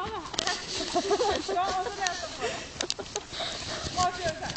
Klara här. Ja, och så läser på det. Vad gör det?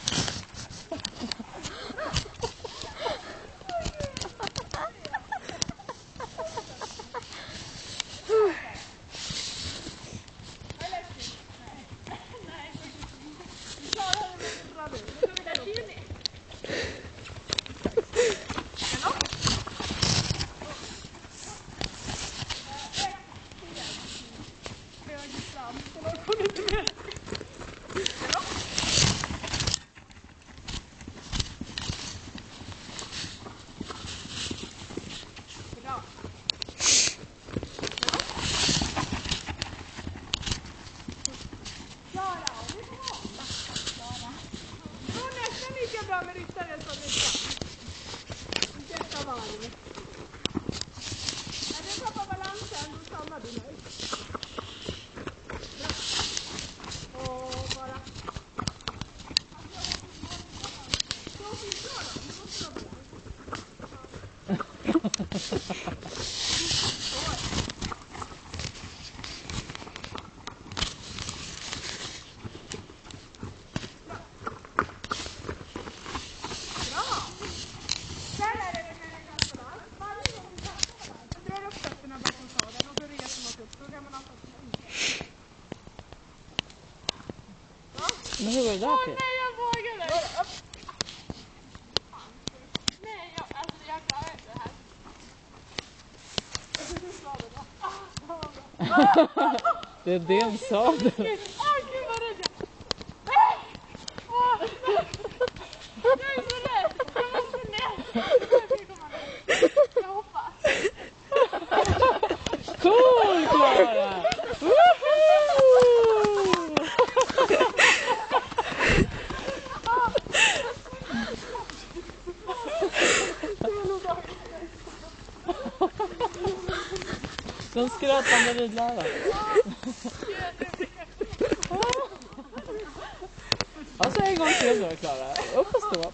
Bra med ryttaren som vi kan. Detta varv. När du tappar balansen, då stannar du nu. Bra. Och bara. Så finns det då. Du måste ha Men hur var det där till? Nej, jag vågar inte. Nej, jag klarar inte det här. Det är det en sadel. Åh, gud vad rädd jag. Nej! Åh, jag är så rädd. Jag måste ner. Jag hoppas. Cool, Klara! Den skrattande ridläraren. Alltså en gång till så, Klara. Upp och stå.